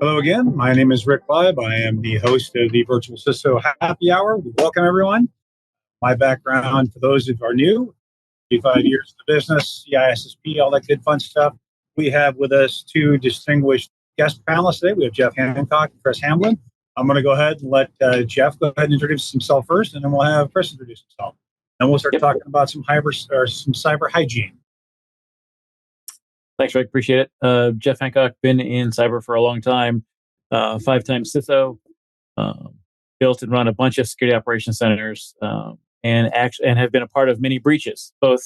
Hello again. My name is Rick Live. I am the host of the Virtual CISO Happy Hour. Welcome, everyone. My background, for those who are new, 55 years in the business, CISSP, all that good fun stuff. We have with us two distinguished guest panelists today. We have Jeff Hancock and Chris Hamblin. I'm going to go ahead and let Jeff go ahead and introduce himself first, and then we'll have Chris introduce himself. And we'll start talking about some cyber hygiene. Thanks, Rick. Appreciate it. Jeff Hancock, been in cyber for a long time, 5-time CISO, built and run a bunch of security operations centers, and have been a part of many breaches, both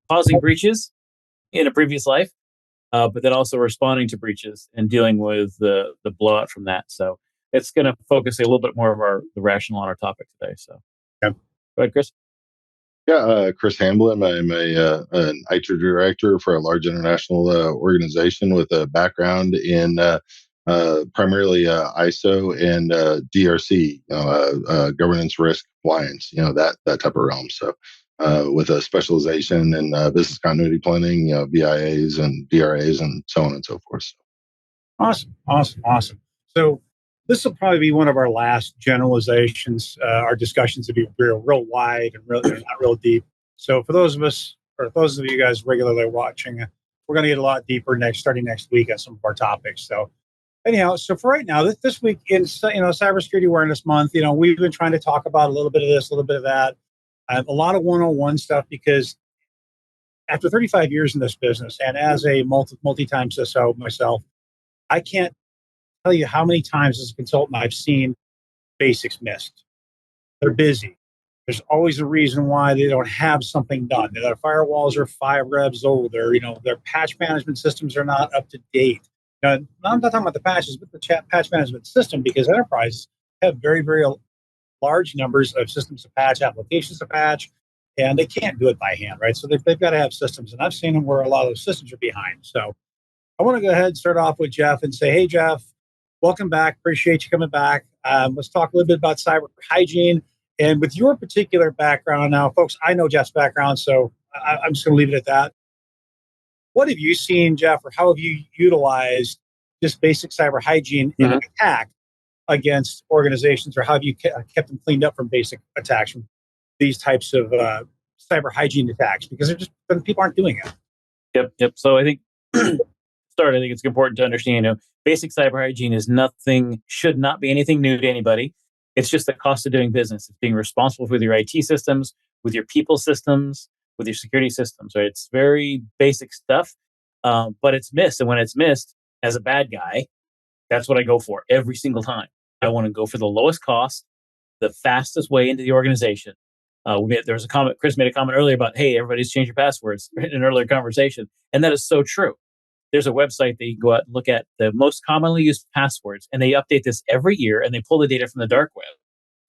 causing breaches in a previous life, but then also responding to breaches and dealing with the blowout from that. So it's going to focus a little bit more of the rationale on our topic today. So, Yep. Go ahead, Chris. Yeah, Chris Hamblin. I'm an IT director for a large international organization with a background in primarily ISO and DRC, governance, risk, compliance, that type of realm. So, with a specialization in business continuity planning, BIAs and DRAs, and so on and so forth. Awesome. So this will probably be one of our last generalizations. Our discussions will be real wide and not real deep. So for those of you guys regularly watching, we're going to get a lot deeper starting next week on some of our topics. So anyhow, so for right now, this week in Cybersecurity Awareness Month, we've been trying to talk about a little bit of this, a little bit of that, a lot of one-on-one stuff, because after 35 years in this business and as a multi-time CISO myself, I can't tell you how many times as a consultant I've seen basics missed. They're busy. There's always a reason why they don't have something done. Their firewalls are 5 revs old. Their patch management systems are not up to date. Now, I'm not talking about the patches, but the patch management system, because enterprises have very, very large numbers of systems to patch, applications to patch, and they can't do it by hand, right? So they've got to have systems, and I've seen them where a lot of those systems are behind. So I want to go ahead and start off with Jeff and say, hey, Jeff, welcome back. Appreciate you coming back. Let's talk a little bit about cyber hygiene. And with your particular background now, folks, I know Jeff's background, so I'm just going to leave it at that. What have you seen, Jeff, or how have you utilized just basic cyber hygiene in an attack against organizations, or how have you kept them cleaned up from basic attacks, from these types of cyber hygiene attacks? Because people aren't doing it. Yep. So I think I think it's important to understand, basic cyber hygiene should not be anything new to anybody. It's just the cost of doing business. It's being responsible for your IT systems, with your people systems, with your security systems, right? It's very basic stuff, but it's missed. And when it's missed, as a bad guy, that's what I go for every single time. I want to go for the lowest cost, the fastest way into the organization. There was a comment, Chris made a comment earlier about, hey, everybody's changed your passwords in an earlier conversation. And that is so true. There's a website that you can go out and look at the most commonly used passwords, and they update this every year, and they pull the data from the dark web.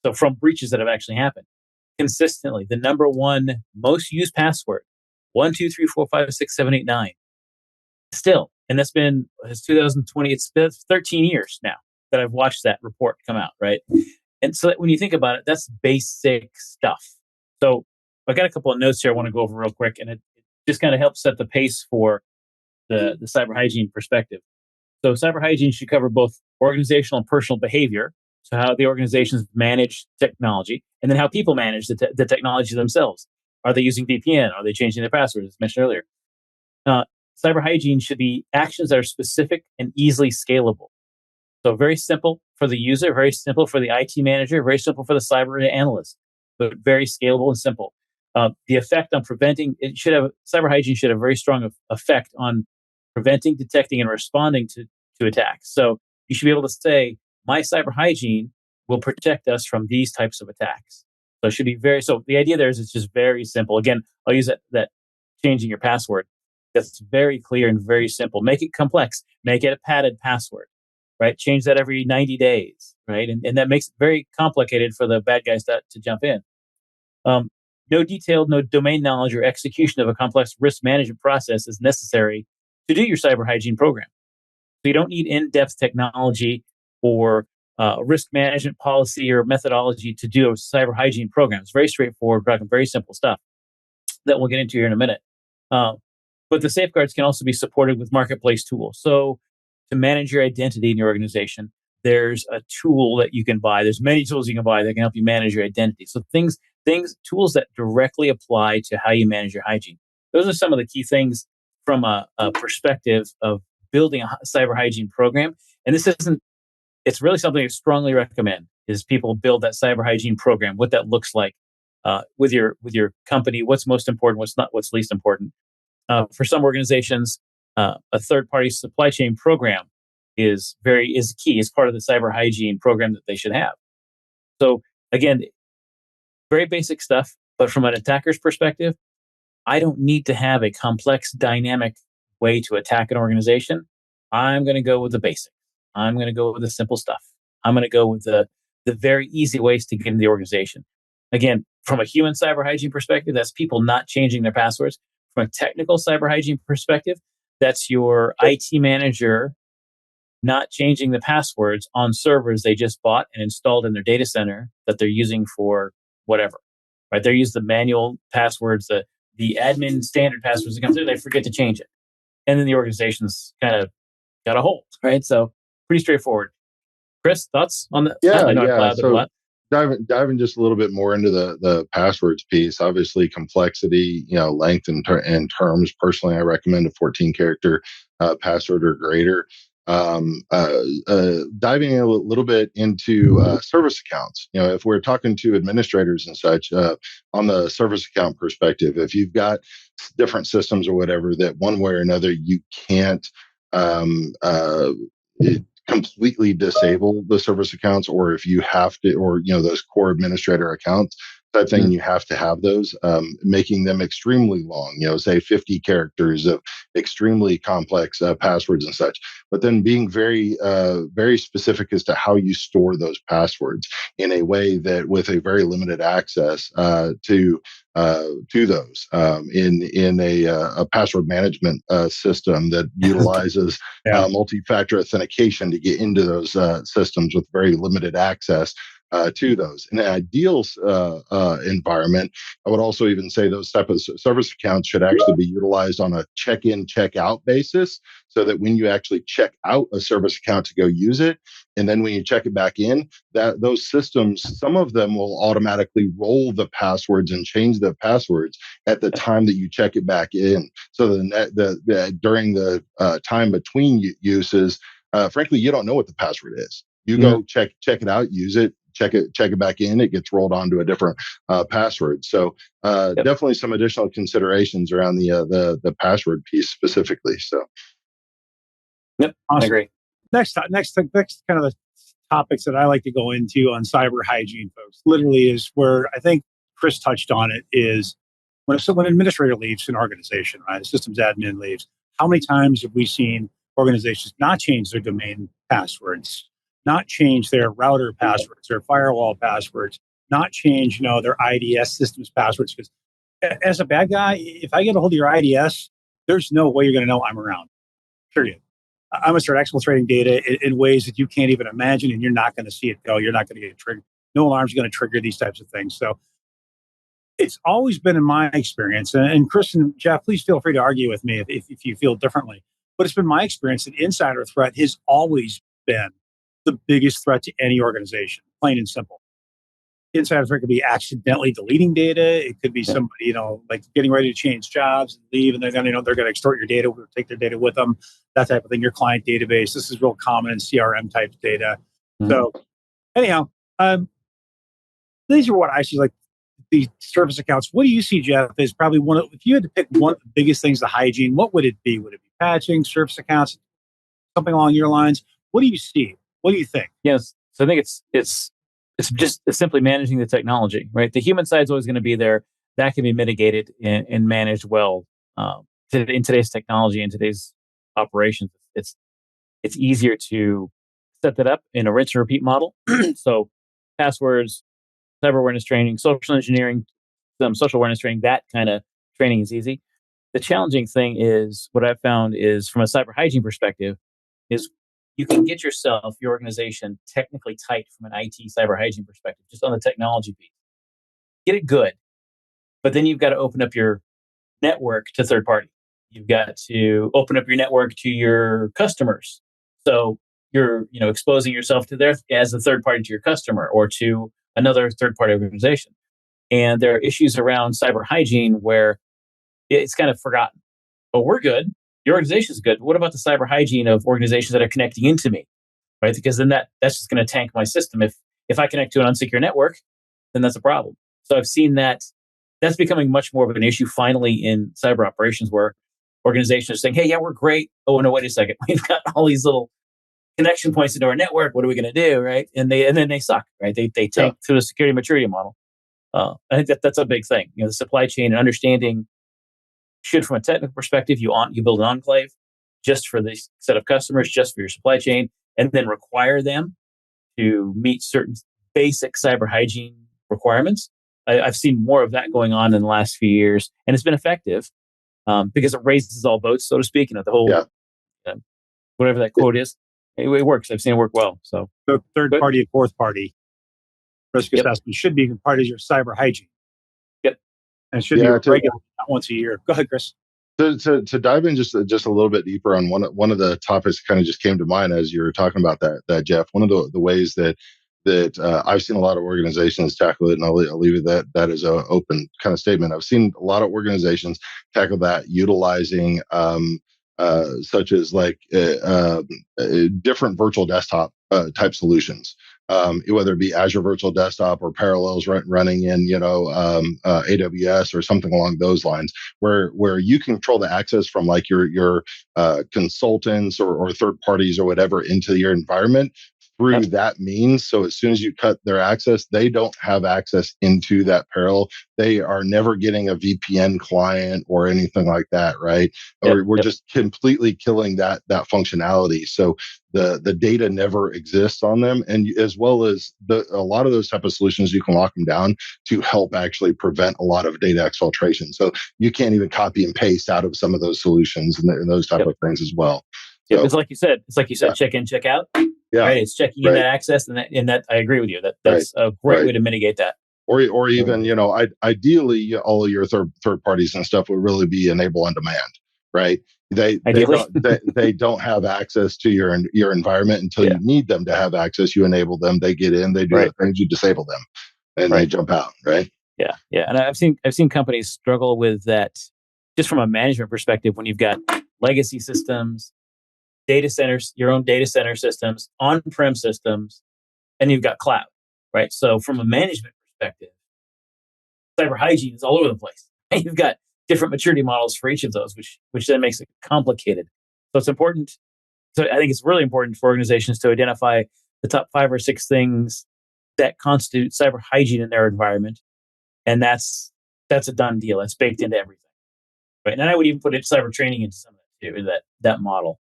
So from breaches that have actually happened. Consistently, the number one most used password, 1, 2, 3, 4, 5, 6, 7, 8, 9. Still, and that's been, it's 2020, it's been 13 years now that I've watched that report come out, right? And so when you think about it, that's basic stuff. So I got a couple of notes here I want to go over real quick, and it just kind of helps set the pace for the cyber hygiene perspective. So cyber hygiene should cover both organizational and personal behavior, so how the organizations manage technology, and then how people manage the technology themselves. Are they using VPN? Are they changing their passwords, as mentioned earlier? Cyber hygiene should be actions that are specific and easily scalable. So very simple for the user, very simple for the IT manager, very simple for the cyber analyst, but very scalable and simple. The effect on cyber hygiene should have a very strong effect on preventing, detecting, and responding to attacks. So you should be able to say, my cyber hygiene will protect us from these types of attacks. So it should be so the idea there is it's just very simple. Again, I'll use that changing your password. That's very clear and very simple. Make it complex. Make it a padded password, right? Change that every 90 days, right? And that makes it very complicated for the bad guys to jump in. No domain knowledge or execution of a complex risk management process is necessary to do your cyber hygiene program. So you don't need in-depth technology or risk management policy or methodology to do a cyber hygiene program. It's very straightforward, very simple stuff that we'll get into here in a minute. But the safeguards can also be supported with marketplace tools. So to manage your identity in your organization, there's a tool that you can buy. There's many tools you can buy that can help you manage your identity. So tools that directly apply to how you manage your hygiene. Those are some of the key things from a perspective of building a cyber hygiene program. And it's really something I strongly recommend is people build that cyber hygiene program, what that looks like with your company, what's most important, what's not, what's least important. For some organizations, a third party supply chain program is key. It's part of the cyber hygiene program that they should have. So again, very basic stuff, but from an attacker's perspective, I don't need to have a complex, dynamic way to attack an organization. I'm going to go with the basics. I'm going to go with the simple stuff. I'm going to go with the very easy ways to get into the organization. Again, from a human cyber hygiene perspective, that's people not changing their passwords. From a technical cyber hygiene perspective, that's your IT manager not changing the passwords on servers they just bought and installed in their data center that they're using for whatever. Right? They use the manual passwords, the admin standard passwords that come through, they forget to change it. And then the organization's kind of got a hold, right? So pretty straightforward. Chris, thoughts on that? Yeah, I know I yeah. blabbed a So lot. diving just a little bit more into the passwords piece. Obviously, complexity, length and terms. Personally, I recommend a 14 character password or greater. Diving a little bit into service accounts. If we're talking to administrators and such, on the service account perspective, if you've got different systems or whatever that one way or another you can't um, uh, completely disable the service accounts, or if you have to, or those core administrator accounts, that thing, you have to have those, making them extremely long, say 50 characters of extremely complex passwords and such, but then being very specific as to how you store those passwords in a way that with a very limited access to those, in a password management system that utilizes multi-factor authentication to get into those systems with very limited access to those. In an ideal environment, I would also even say those type of service accounts should actually be utilized on a check-in, check-out basis, so that when you actually check out a service account to go use it, and then when you check it back in, that those systems, some of them will automatically roll the passwords and change the passwords at the time that you check it back in. So during the time between uses, frankly, you don't know what the password is. You go check it out, use it, check it back in. It gets rolled onto a different password. So definitely some additional considerations around the password piece specifically. So. Yep, awesome. I agree. Next kind of the topics that I like to go into on cyber hygiene, folks, literally is where I think Chris touched on it, is when an administrator leaves an organization, right? A systems admin leaves. How many times have we seen organizations not change their domain passwords, not change their router passwords, their firewall passwords, not change, their IDS systems passwords? Because as a bad guy, if I get a hold of your IDS, there's no way you're going to know I'm around. Period. I'm going to start exfiltrating data in ways that you can't even imagine, and you're not going to see it go. You're not going to get triggered. No alarm's going to trigger these types of things. So it's always been in my experience, and Chris and Jeff, please feel free to argue with me if you feel differently. But it's been my experience that insider threat has always been the biggest threat to any organization, plain and simple. Insider threat could be accidentally deleting data. It could be somebody, like getting ready to change jobs and leave, and they're going to extort your data, or take their data with them, that type of thing. Your client database. This is real common in CRM type data. So anyhow, these are what I see, like the service accounts. What do you see, Jeff, is probably if you had to pick one of the biggest things to hygiene, what would it be? Would it be patching, service accounts, something along your lines? What do you see? What do you think? Yes. So I think it's simply managing the technology, right? The human side is always going to be there. That can be mitigated and managed well in today's technology and today's operations. It's easier to set that up in a rinse and repeat model. So passwords, cyber awareness training, social engineering, some social awareness training, that kind of training is easy. The challenging thing is, what I've found is, from a cyber hygiene perspective, is you can get your organization technically tight from an IT cyber hygiene perspective, just on the technology piece. Get it good. But then you've got to open up your network to third party. You've got to open up your network to your customers So you're, exposing yourself to their as a third party to your customer or to another third party organization. And there are issues around cyber hygiene where it's kind of forgotten. But we're good. Your organization is good. What about the cyber hygiene of organizations that are connecting into me, right? Because then that's just going to tank my system. If I connect to an unsecure network, then that's a problem. So I've seen that's becoming much more of an issue finally in cyber operations where organizations are saying, hey, yeah, we're great. Oh, no, wait a second. We've got all these little connection points into our network. What are we going to do, right? And then they suck, right? They tank to the security maturity model. I think that's a big thing. The supply chain and understanding should, from a technical perspective, you build an enclave just for this set of customers, just for your supply chain, and then require them to meet certain basic cyber hygiene requirements. I've seen more of that going on in the last few years, and it's been effective because it raises all boats, so to speak. The whole whatever that quote is, it works. I've seen it work well. So third party and fourth party risk assessment should be part of your cyber hygiene. Yep, and it should be regular, not once a year. Go ahead, Chris. To dive in just a little bit deeper on one of the topics kind of just came to mind as you were talking about that Jeff. One of the ways that I've seen a lot of organizations tackle it, and I'll leave it that is an open kind of statement. I've seen a lot of organizations tackle that utilizing such as different virtual desktop type solutions. Whether it be Azure Virtual Desktop or Parallels running in AWS or something along those lines, where you control the access from like your consultants or third parties or whatever into your environment through that means. So as soon as you cut their access, they don't have access into that parallel. They are never getting a VPN client or anything like that, right? Or we're just completely killing that functionality. So the data never exists on them, and as well as a lot of those type of solutions, you can lock them down to help actually prevent a lot of data exfiltration. So you can't even copy and paste out of some of those solutions and those type of things as well. So, it's like you said, check in, check out. Yeah, right. It's checking in that access, and that I agree with you. That's a great way to mitigate that. Or even ideally, all of your third parties and stuff would really be enable on demand, right? They don't have access to your environment until you need them to have access. You enable them, they get in, they do the things, you disable them, and they jump out, right? Yeah, and I've seen companies struggle with that just from a management perspective when you've got legacy systems, data centers, your own data center systems, on-prem systems, and you've got cloud, right? So from a management perspective, cyber hygiene is all over the place. And you've got different maturity models for each of those, which then makes it complicated. So it's important. So I think it's really important for organizations to identify the top 5 or 6 things that constitute cyber hygiene in their environment, and that's a done deal. It's baked into everything, right? And I would even put cyber training into some of that too, that model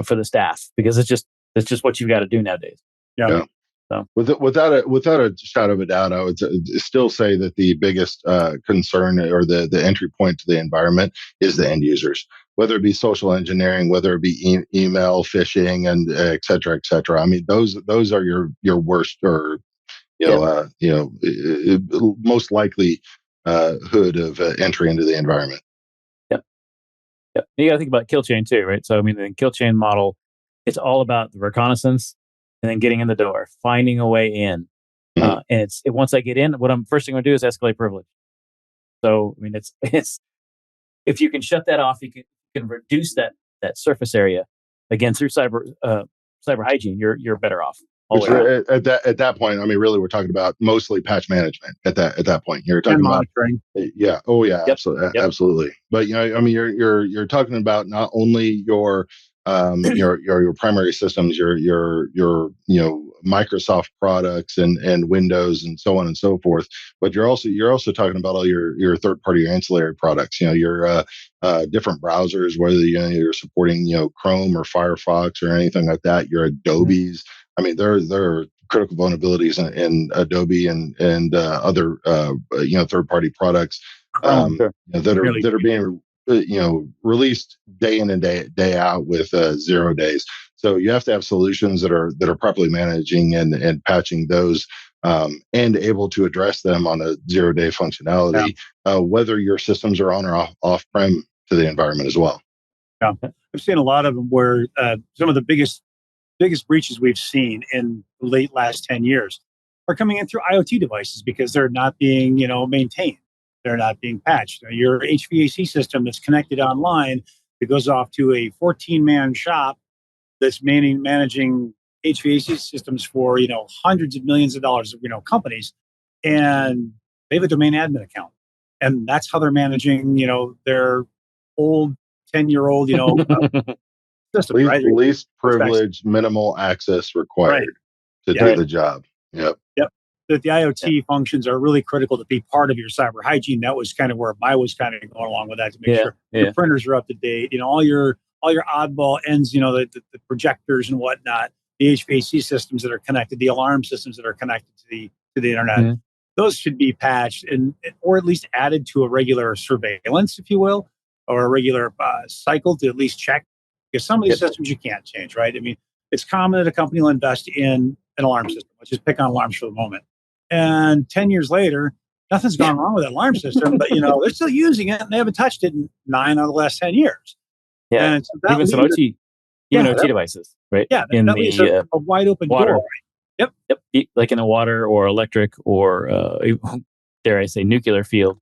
for the staff, because it's just what you've got to do nowadays. Yeah. So. Without a shadow of a doubt, I would still say that the biggest concern or the entry point to the environment is the end users, whether it be social engineering, whether it be email phishing, and et cetera, et cetera. I mean, those are your worst or most likely hood of entry into the environment. Yep. You got to think about kill chain too, right? So I mean, the kill chain model, it's all about the reconnaissance and then getting in the door, finding a way in. And once I get in, what I'm first thing I'm going to do is escalate privilege. So I mean, it's if you can shut that off, you can reduce that surface area again through cyber hygiene. You're better off. At that point, I mean, really, we're talking about mostly patch management. At that point, you're talking about monitoring. Yeah. Oh, yeah. Absolutely. But I mean, you're talking about not only your primary systems, your Microsoft products and Windows and so on and so forth, but you're also talking about all your third party ancillary products. Your different browsers, whether you're supporting Chrome or Firefox or anything like that. Your Adobe's. I mean, there are critical vulnerabilities in Adobe and other third party products that are being released day in and day out with 0 days. So you have to have solutions that are properly managing and patching those and able to address them on a 0-day functionality, whether your systems are on or off-prem to the environment as well. Yeah, I've seen a lot of them where some of the biggest biggest breaches we've seen in the late last 10 years are coming in through IoT devices because they're not being, maintained. They're not being patched. Your HVAC system that's connected online that goes off to a 14-man shop that's managing HVAC systems for, hundreds of millions of dollars, companies, and they have a domain admin account. And that's how they're managing, their old 10-year-old, systems, right? Least privilege, minimal access Right. required to Yeah. do the job. Yep. Yep. That the IoT functions are really critical to be part of your cyber hygiene. That was kind of where I was kind of going along with that to make sure your printers are up to date. All your oddball ends. The projectors and whatnot, the HVAC systems that are connected, the alarm systems that are connected to the internet. Mm-hmm. Those should be patched or at least added to a regular surveillance, if you will, or a regular cycle to at least check. Because some of these systems you can't change, right? I mean, it's common that a company will invest in an alarm system. Let's just pick on alarms for the moment. And 10 years later, nothing's gone wrong with that alarm system, but they're still using it and they haven't touched it in 9 out of the last 10 years. Yeah. And so that even some OT, OT devices, right? Yeah, in that leaves a wide open water. door. Right? Yep. Like in the water or electric or dare I say nuclear field,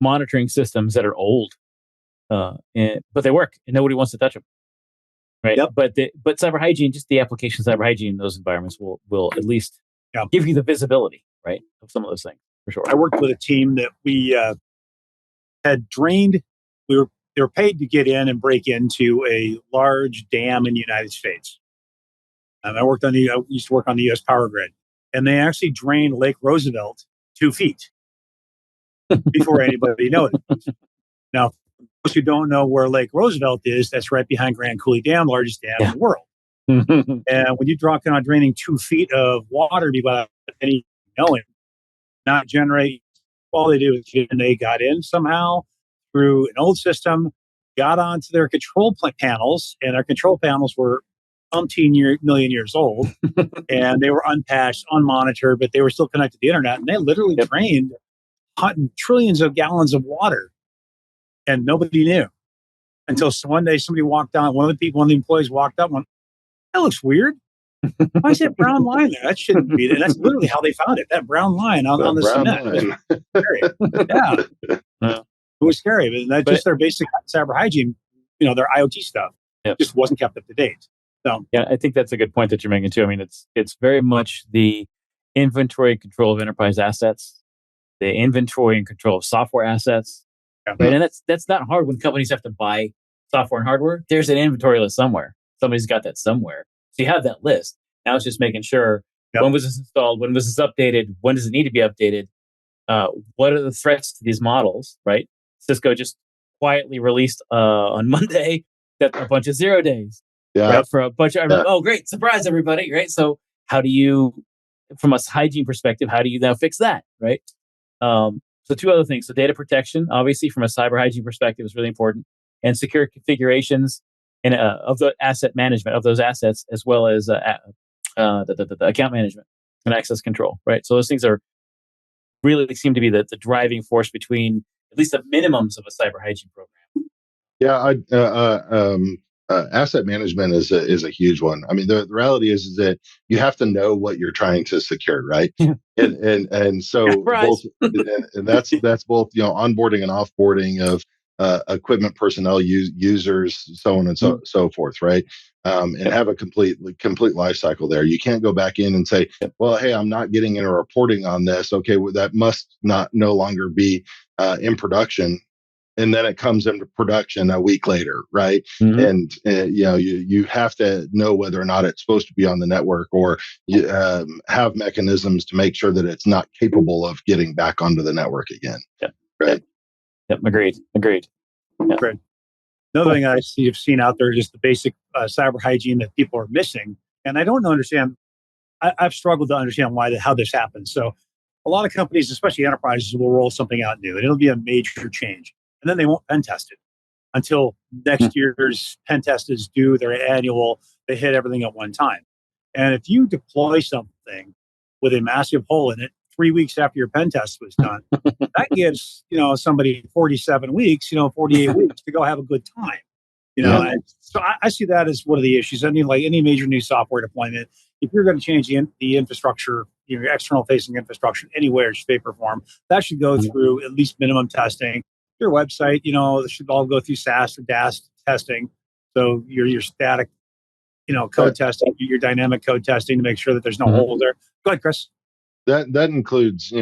monitoring systems that are old, but they work and nobody wants to touch them. Right. Yep. But cyber hygiene, just the application of cyber hygiene in those environments will at least give you the visibility, right, of some of those things for sure. I worked with a team that we had drained. They were paid to get in and break into a large dam in the United States. I used to work on the U.S. power grid, and they actually drained Lake Roosevelt 2 feet before anybody noticed. Now, those who don't know where Lake Roosevelt is, that's right behind Grand Coulee Dam, largest dam in the world. And when you drop in on draining 2 feet of water without any knowing, not generate, all they do is they got in somehow through an old system, got onto their control panels, and their control panels were million years old, and they were unpatched, unmonitored, but they were still connected to the internet, and they literally drained trillions of gallons of water, and nobody knew until one day somebody walked on. One of the employees walked up and went, "That looks weird. Why is that brown line there? That shouldn't be there." And that's literally how they found it. That brown line on the cement. Yeah. It was scary. But just their basic cyber hygiene, their IoT stuff just wasn't kept up to date. So yeah, I think that's a good point that you're making too. I mean, it's very much the inventory and control of enterprise assets, the inventory and control of software assets, right? And that's not hard when companies have to buy software and hardware. There's an inventory list somewhere. Somebody's got that somewhere. So you have that list. Now it's just making sure when was this installed, when was this updated, when does it need to be updated, what are the threats to these models, right? Cisco just quietly released on Monday that a bunch of 0 days. Right, for a bunch of oh great, surprise everybody, right? So how do you, from a hygiene perspective, how do you now fix that, right? So 2 other things. So data protection, obviously from a cyber hygiene perspective, is really important, and secure configurations and of the asset management of those assets, as well as the account management and access control, right? So those things are really seem to be the driving force between at least the minimums of a cyber hygiene program. Yeah, asset management is a huge one. I mean, the reality is that you have to know what you're trying to secure, right? And so both, and that's both onboarding and offboarding of equipment, personnel, users, so on and so forth, right? And have a complete life cycle there. You can't go back in and say, well, hey, I'm not getting any reporting on this. Okay, well, that must no longer be in production. And then it comes into production a week later, right? And you have to know whether or not it's supposed to be on the network, or you have mechanisms to make sure that it's not capable of getting back onto the network again. Right? Yep. Agreed. Yeah. Great. Another thing I've seen out there is just the basic cyber hygiene that people are missing, and I don't understand. I've struggled to understand how this happens. So, a lot of companies, especially enterprises, will roll something out new, and it'll be a major change. And then they won't pen test it until next year's pen test is due, their annual, they hit everything at one time. And if you deploy something with a massive hole in it 3 weeks after your pen test was done, that gives somebody 47 weeks, 48 weeks to go have a good time. And so I see that as one of the issues. I mean, like any major new software deployment, if you're going to change the infrastructure, your external facing infrastructure anywhere, shape, or form, that should go through at least minimum testing. Your website, it should all go through SAS or DAS testing. So your static, code testing, your dynamic code testing to make sure that there's no holes there. Go ahead, Chris. That includes,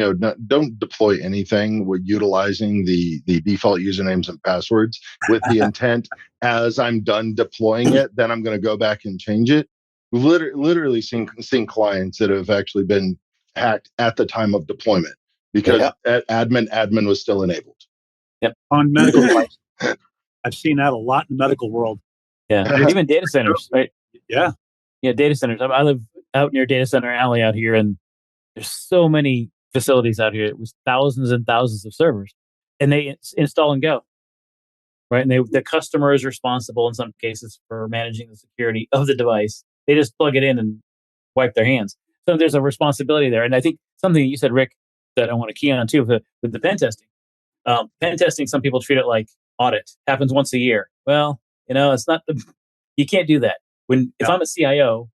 don't deploy anything with utilizing the default usernames and passwords with the intent as I'm done deploying it, then I'm going to go back and change it. We've literally seen clients that have actually been hacked at the time of deployment because admin was still enabled. Yep. On medical devices. I've seen that a lot in the medical world. Yeah. Even data centers, right? Yeah. Yeah, data centers. I live out near Data Center Alley out here, and there's so many facilities out here. It was thousands and thousands of servers, and they install and go, right? And the customer is responsible in some cases for managing the security of the device. They just plug it in and wipe their hands. So there's a responsibility there. And I think something you said, Rick, that I want to key on too with the pen testing. Pen testing, some people treat it like audit. Happens once a year. Well, it's not you can't do that. If I'm a CIO,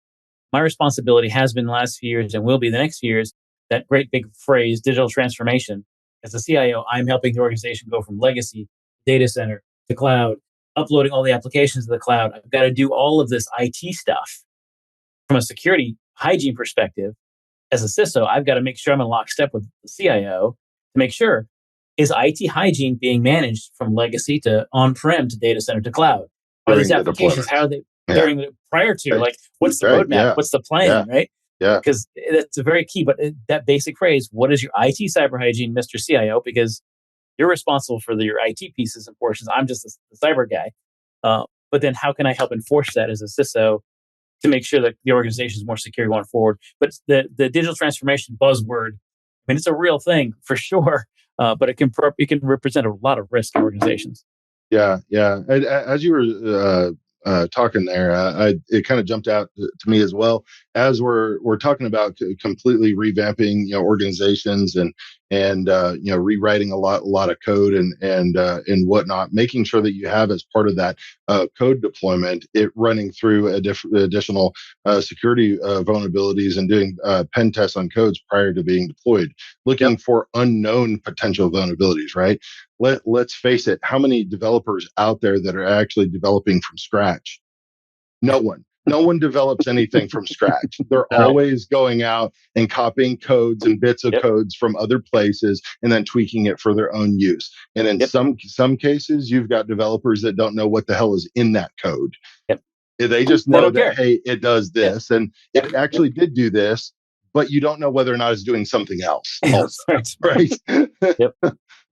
my responsibility has been the last few years and will be the next few years, that great big phrase, digital transformation. As a CIO, I'm helping the organization go from legacy, data center, to cloud, uploading all the applications to the cloud. I've got to do all of this IT stuff. From a security hygiene perspective, as a CISO, I've got to make sure I'm in lockstep with the CIO to make sure, is IT hygiene being managed from legacy to on-prem to data center to cloud? Are these applications, how are they prior to, like, what's the roadmap? Yeah. What's the plan, right? Yeah. Because that's a very key, but that basic phrase, what is your IT cyber hygiene, Mr. CIO? Because you're responsible for your IT pieces and portions. I'm just the cyber guy. But then how can I help enforce that as a CISO to make sure that the organization is more secure going forward? But the digital transformation buzzword, I mean, it's a real thing for sure, but it can represent a lot of risk in organizations. Yeah. As you were talking there, it kind of jumped out to me as well. As we're talking about completely revamping, organizations and rewriting a lot of code and whatnot, making sure that you have as part of that code deployment, it running through additional security vulnerabilities and doing pen tests on codes prior to being deployed, looking for unknown potential vulnerabilities, right? Let's face it, how many developers out there that are actually developing from scratch? No one develops anything from scratch. They're always going out and copying codes and bits of codes from other places and then tweaking it for their own use. And in some cases, you've got developers that don't know what the hell is in that code. They just know that, hey, it does this and it actually did do this, but you don't know whether or not it's doing something else. Also, right?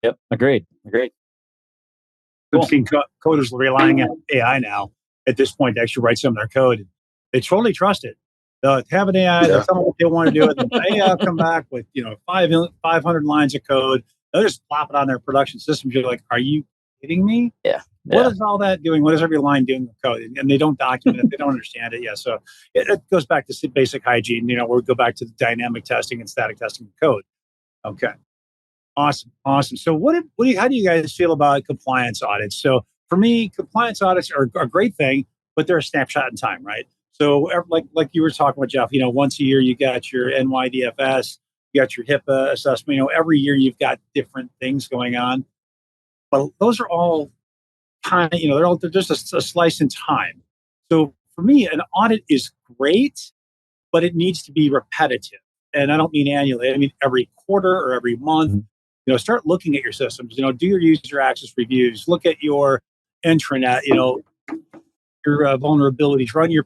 Yep. Agreed. Cool. I've seen coders relying on AI now at this point to actually write some of their code. They totally trust it. They'll have an AI, they'll tell them what they want to do, and the AI will come back with 500 lines of code. They'll just plop it on their production systems. You're like, are you kidding me? Yeah. What is all that doing? What is every line doing with code? And they don't document it. They don't understand it. Yeah. So it goes back to basic hygiene. We go back to the dynamic testing and static testing of code. Okay. Awesome. So how do you guys feel about compliance audits? So for me, compliance audits are a great thing, but they're a snapshot in time, right? So like you were talking about, Jeff, once a year you got your NYDFS, you got your HIPAA assessment. Every year you've got different things going on, but those are all kind of, they're just a slice in time. So for me, an audit is great, but it needs to be repetitive. And I don't mean annually. I mean every quarter or every month. Mm-hmm. Start looking at your systems. Do your user access reviews. Look at your intranet. Your vulnerabilities. Run your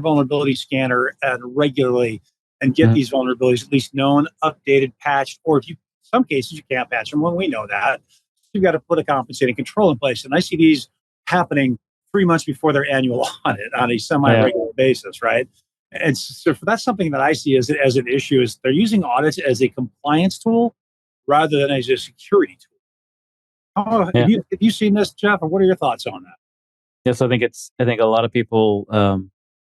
vulnerability scanner regularly, and get these vulnerabilities at least known, updated, patched. Or some cases you can't patch them. When we know that, you've got to put a compensating control in place. And I see these happening 3 months before their annual audit on a semi-regular basis, right? And so that's something that I see as an issue. Is they're using audits as a compliance tool rather than as a security tool. Have you seen this, Jeff, or what are your thoughts on that? Yes, I think a lot of people, a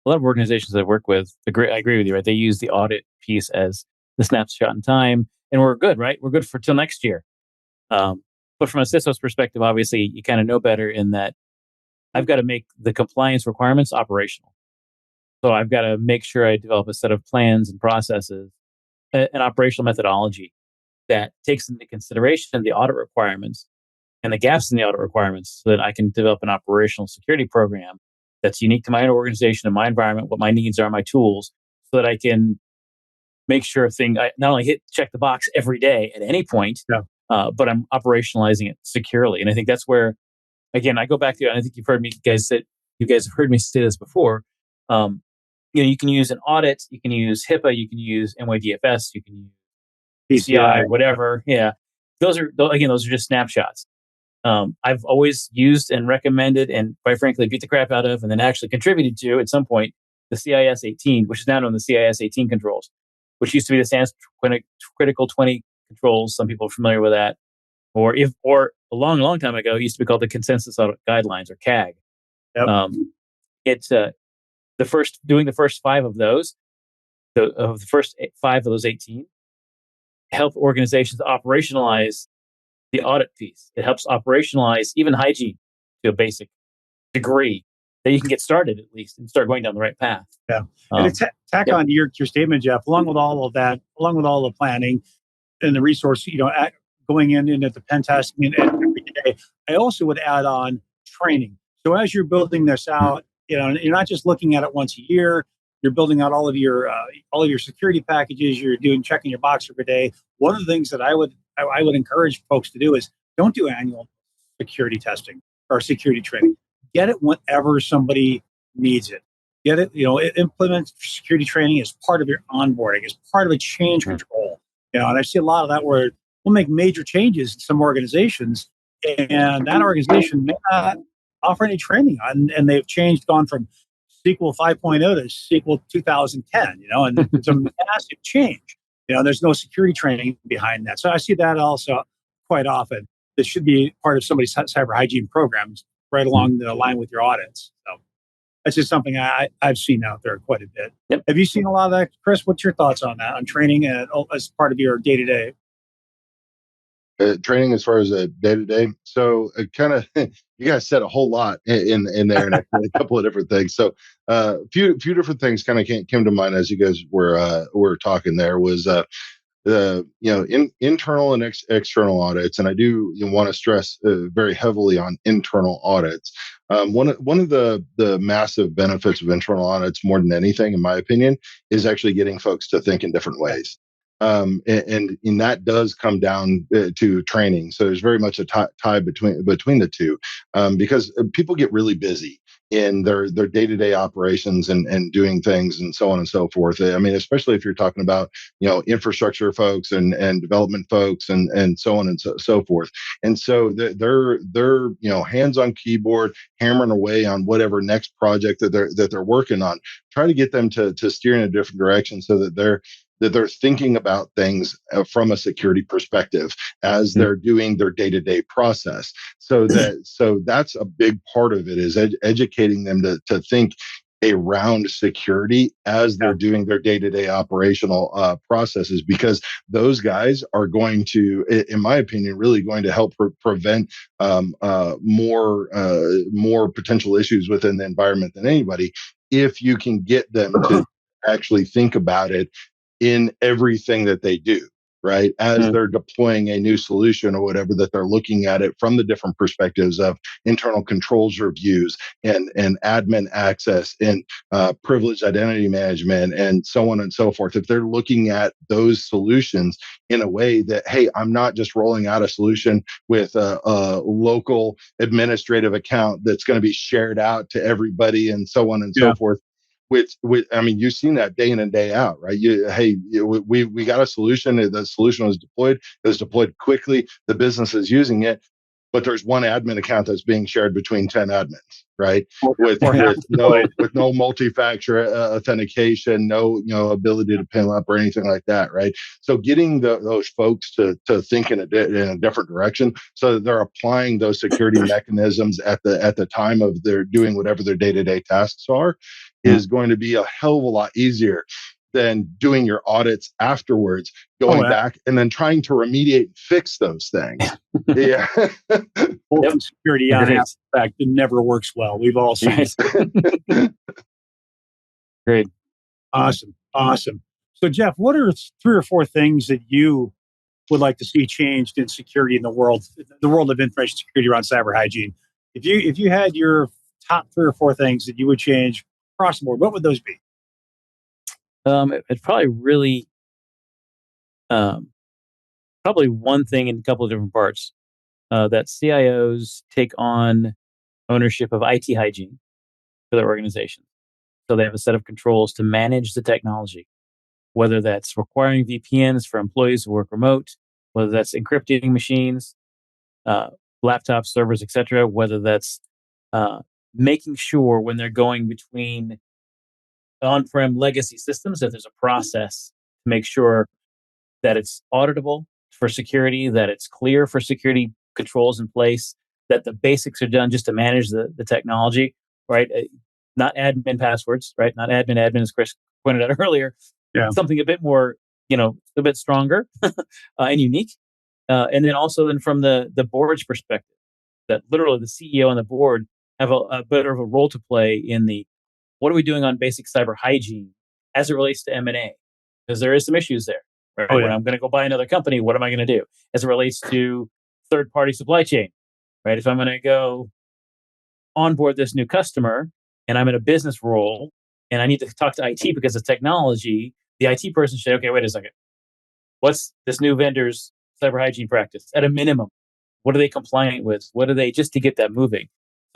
lot of organizations that I work with, I agree with you, right? They use the audit piece as the snapshot in time, and we're good, right? We're good for till next year. But from a CISO's perspective, obviously, you kind of know better in that I've got to make the compliance requirements operational. So I've got to make sure I develop a set of plans and processes, an operational methodology that takes into consideration the audit requirements and the gaps in the audit requirements so that I can develop an operational security program that's unique to my organization and my environment, what my needs are, my tools, so that I can make sure I not only check the box every day at any point, Yeah. but I'm operationalizing it securely. And I think that's where, again, I go back to, and I think you guys have heard me say this before. You can use an audit, you can use HIPAA, you can use NYDFS, you can use PCI, whatever. Yeah. Those are just snapshots. I've always used and recommended and quite frankly beat the crap out of and then actually contributed to at some point the CIS 18, which is now known as the CIS 18 controls, which used to be the standard critical 20 controls. Some people are familiar with that. Or a long, long time ago, it used to be called the consensus audit guidelines or CAG. Yep. It's doing the first five of those, of the first five of those 18, help organizations operationalize the audit piece. It helps operationalize even hygiene to a basic degree that you can get started at least and start going down the right path. Yeah. And to tack on to your statement, Jeff, along with all of that, along with all the planning and the resource, going in at the pen testing and every day, I also would add on training. So as you're building this out, you're not just looking at it once a year. You're building out all of your security packages. You're checking your box every day. One of the things that I would encourage folks to do is don't do annual security testing or security training. Get it whenever somebody needs it. Get it. Implement security training as part of your onboarding, as part of a change control. And I see a lot of that where we'll make major changes in some organizations, and that organization may not offer any training and they've gone from SQL 5.0 to SQL 2010, and it's a massive change. There's no security training behind that. So I see that also quite often. This should be part of somebody's cyber hygiene programs right along the line with your audits. So that's just something I've seen out there quite a bit. Yep. Have you seen a lot of that, Chris? What's your thoughts on that, on training as part of your day-to-day? Training as far as a day-to-day. So kind of, you guys said a whole lot in there and a couple of different things. So a few different things kind of came to mind as you guys were talking there was internal and external audits, and I do want to stress very heavily on internal audits. One of the massive benefits of internal audits, more than anything, in my opinion, is actually getting folks to think in different ways. And that does come down to training. So there's very much a tie between the two, because people get really busy in their day-to-day operations and doing things and so on and so forth. I mean, especially if you're talking about infrastructure folks and development folks and so on and so forth. And so they're hands on keyboard, hammering away on whatever next project that they're working on. Try to get them to steer in a different direction so that they're thinking about things from a security perspective as they're doing their day-to-day process. So that's a big part of it, is educating them to think around security as they're doing their day-to-day operational processes, because those guys are going to, in my opinion, really going to help prevent more potential issues within the environment than anybody, if you can get them to actually think about it in everything that they do, right? As they're deploying a new solution or whatever, that they're looking at it from the different perspectives of internal controls reviews and admin access and privileged identity management and so on and so forth. If they're looking at those solutions in a way that, hey, I'm not just rolling out a solution with a local administrative account that's going to be shared out to everybody and so on and so forth. I mean, you've seen that day in and day out, right? We got a solution. The solution was deployed. It was deployed quickly. The business is using it, but there's one admin account that's being shared between 10 admins, right? With no multi-factor authentication, no ability to pin up or anything like that, right? So getting those folks to think in a different direction, so that they're applying those security mechanisms at the time of their doing whatever their day-to-day tasks are, is going to be a hell of a lot easier than doing your audits afterwards, going back and then trying to remediate and fix those things. Yeah. Open security on fact, it never works well. We've all seen it. Great. Awesome. So, Jeff, what are 3 or 4 things that you would like to see changed in security in the world of information security around cyber hygiene? If you had your top 3 or 4 things that you would change across the board, what would those be? It's probably really probably one thing in a couple of different parts that CIOs take on ownership of IT hygiene for their organization. So they have a set of controls to manage the technology, whether that's requiring VPNs for employees who work remote, whether that's encrypting machines, laptops, servers, etc., whether that's making sure when they're going between on-prem legacy systems that there's a process to make sure that it's auditable for security, that it's clear for security controls in place, that the basics are done just to manage the technology, right? Not admin passwords, right? Not admin, as Chris pointed out earlier. Yeah. Something a bit more, a bit stronger and unique. And then also then from the board's perspective, that literally the CEO and the board have a bit of a role to play in the what are we doing on basic cyber hygiene as it relates to M&A? Because there is some issues there. Right? When I'm going to go buy another company, what am I going to do? As it relates to third-party supply chain, right? If I'm going to go onboard this new customer and I'm in a business role and I need to talk to IT because of technology, the IT person should say, okay, wait a second. What's this new vendor's cyber hygiene practice at a minimum? What are they compliant with? What are they just to get that moving?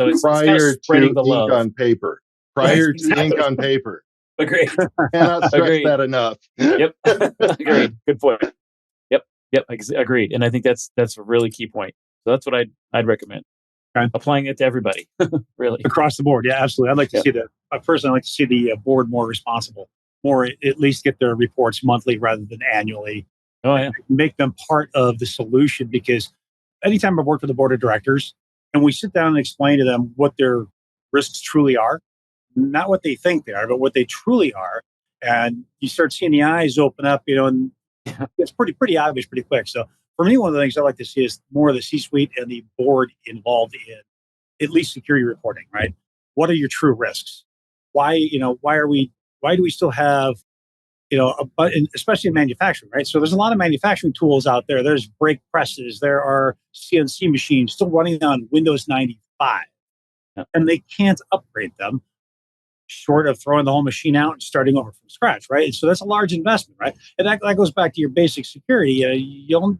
So it's kind of spreading the love. On paper. Prior to ink on paper. Agreed. Cannot stress that enough. Yep. Agreed. Good point. Yep. Agreed. And I think that's a really key point. So that's what I'd recommend. Okay. Applying it to everybody, really. Across the board. Yeah, absolutely. I'd like to see personally, I'd like to see the board more responsible, more at least get their reports monthly rather than annually. Oh, yeah. Make them part of the solution, because anytime I've worked with the board of directors and we sit down and explain to them what their risks truly are, not what they think they are, but what they truly are. And you start seeing the eyes open up, and it's pretty obvious pretty quick. So for me, one of the things I like to see is more of the C-suite and the board involved in at least security reporting, right? What are your true risks? Why do we still have, especially in manufacturing, right? So there's a lot of manufacturing tools out there. There's brake presses. There are CNC machines still running on Windows 95, and they can't upgrade them short of throwing the whole machine out and starting over from scratch, right? And so that's a large investment, right? And that goes back to your basic security. You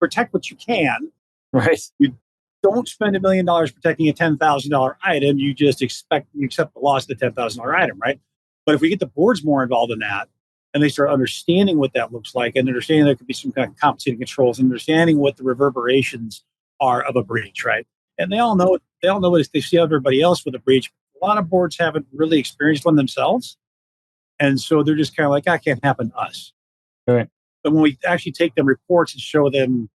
protect what you can. Right. You don't spend $1 million protecting a $10,000 item. You just accept the loss of the $10,000 item, right? But if we get the boards more involved in that, and they start understanding what that looks like, and understanding there could be some kind of compensating controls, and understanding what the reverberations are of a breach, right? And they all know what they see everybody else with a breach. A lot of boards haven't really experienced one themselves. And so they're just kind of like, that can't happen to us. Right. But when we actually take them reports and show them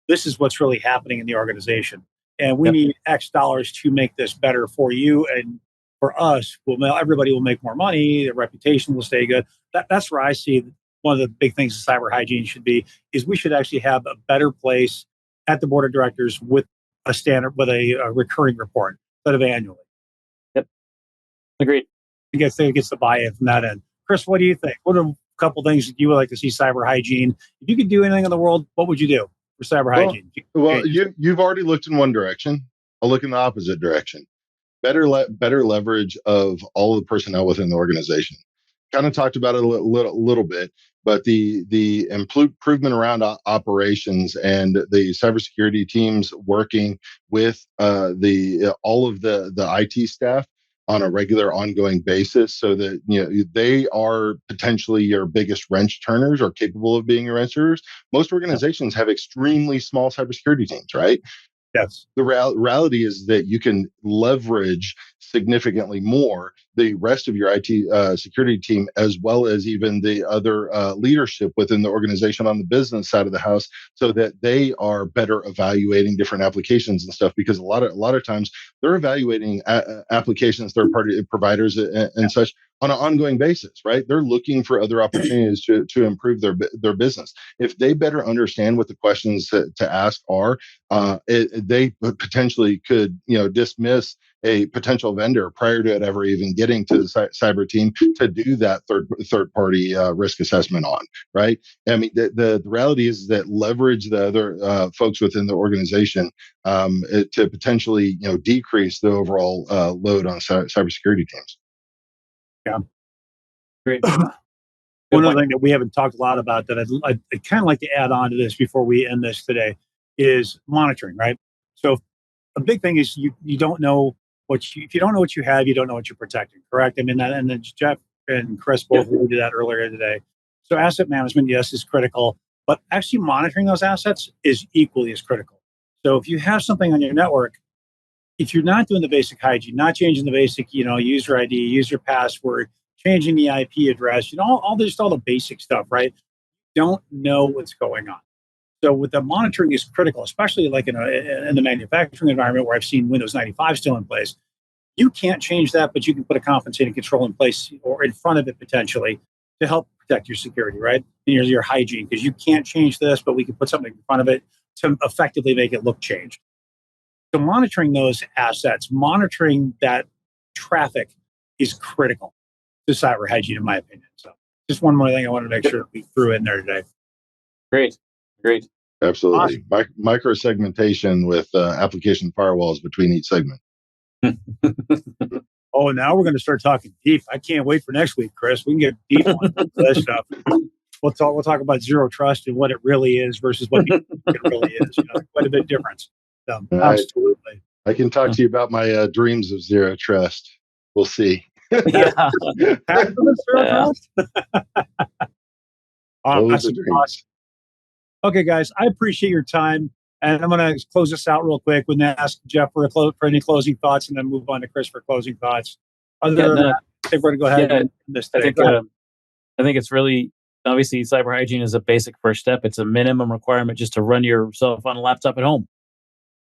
this is what's really happening in the organization, and we need X dollars to make this better for you and for us, everybody will make more money, their reputation will stay good. That's where I see one of the big things in cyber hygiene should be, is we should actually have a better place at the board of directors with a standard, with a recurring report instead of annually. Agreed. I guess it gets the buy-in from that end. Chris, what do you think? What are a couple things that you would like to see cyber hygiene? If you could do anything in the world, what would you do for cyber hygiene? Well, you've already looked in one direction. I'll look in the opposite direction. Better leverage of all of the personnel within the organization. Kind of talked about it a little bit, but the improvement around operations and the cybersecurity teams working with all of the IT staff on a regular ongoing basis, so that they are potentially your biggest wrench turners, or capable of being your wrench turners. Most organizations have extremely small cybersecurity teams, right? Yes. The reality is that you can leverage significantly more the rest of your IT security team, as well as even the other leadership within the organization on the business side of the house, so that they are better evaluating different applications and stuff. Because a lot of times they're evaluating applications, third-party providers and such on an ongoing basis, right? They're looking for other opportunities to improve their business. If they better understand what the questions to ask are, they potentially could, dismiss a potential vendor prior to it ever even getting to the cyber team to do that third party risk assessment on, right? I mean, the reality is that leverage the other folks within the organization to potentially, decrease the overall load on cybersecurity teams. Yeah. Great. One other thing that we haven't talked a lot about that I'd kind of like to add on to this before we end this today is monitoring, right? So a big thing is you don't know if you don't know what you have, you don't know what you're protecting, correct? I mean, and then Jeff and Chris both alluded to that earlier today. So asset management, yes, is critical, but actually monitoring those assets is equally as critical. So if you have something on your network, if you're not doing the basic hygiene, not changing the basic, user ID, user password, changing the IP address, all the basic stuff, right? Don't know what's going on. So with the monitoring is critical, especially like in the manufacturing environment where I've seen Windows 95 still in place. You can't change that, but you can put a compensating control in place or in front of it potentially to help protect your security, right? And your hygiene, because you can't change this, but we can put something in front of it to effectively make it look changed. So monitoring those assets, monitoring that traffic is critical to cyber hygiene, in my opinion. So just one more thing I wanted to make sure that we threw in there today. Great. Absolutely. Awesome. Micro segmentation with application firewalls between each segment. Oh, now we're going to start talking deep. I can't wait for next week, Chris. We can get deep on this stuff. We'll talk about zero trust and what it really is versus what it really is. Quite a bit difference. So, absolutely. I can talk to you about my dreams of zero trust. We'll see. Yeah. Zero trust? Awesome. Okay, guys, I appreciate your time. And I'm going to close this out real quick and ask Jeff for any closing thoughts and then move on to Chris for closing thoughts. Other than that, I think we're going to go ahead and end this today. I think it's really, obviously, cyber hygiene is a basic first step. It's a minimum requirement just to run yourself on a laptop at home.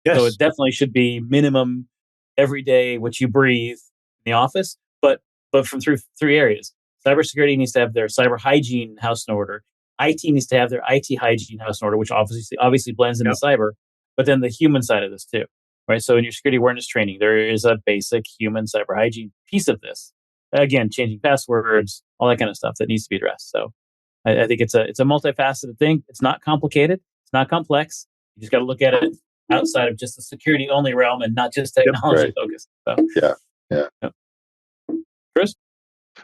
Yes. So it definitely should be minimum every day, what you breathe in the office, but from three areas. Cybersecurity needs to have their cyber hygiene house in order. IT needs to have their IT hygiene house in order, which obviously blends into cyber, but then the human side of this too, right? So in your security awareness training, there is a basic human cyber hygiene piece of this. Again, changing passwords, all that kind of stuff that needs to be addressed. So I think it's a multifaceted thing. It's not complicated. It's not complex. You just got to look at it outside of just the security only realm and not just technology focused. So, yeah. Chris?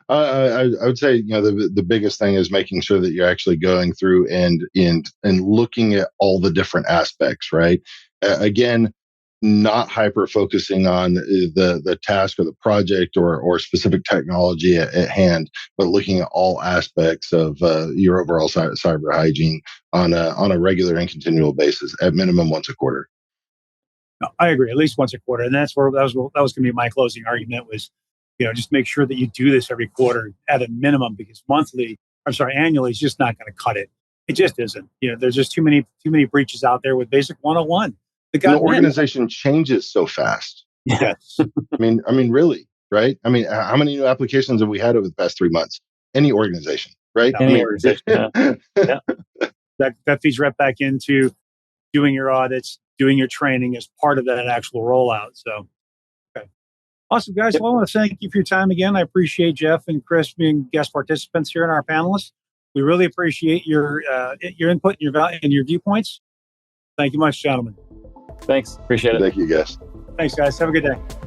I would say, the biggest thing is making sure that you're actually going through and looking at all the different aspects, right? Again, not hyper focusing on the task or the project or specific technology at hand, but looking at all aspects of your overall cyber hygiene on a regular and continual basis, at minimum once a quarter. No, I agree, at least once a quarter, and that's where that was going to be my closing argument was, just make sure that you do this every quarter at a minimum, because annually is just not going to cut it. It just isn't. There's just too many breaches out there with basic 101. The organization changes so fast. Yes. I mean, really, right? I mean, how many new applications have we had over the past 3 months? Any organization, right? Organization. Yeah. That feeds right back into doing your audits, doing your training as part of that actual rollout. So, okay. Awesome, guys. Well, I want to thank you for your time again. I appreciate Jeff and Chris being guest participants here in our panelists. We really appreciate your input and your viewpoints. Thank you much, gentlemen. Thanks. Appreciate it. Thank you, guys. Thanks, guys. Have a good day.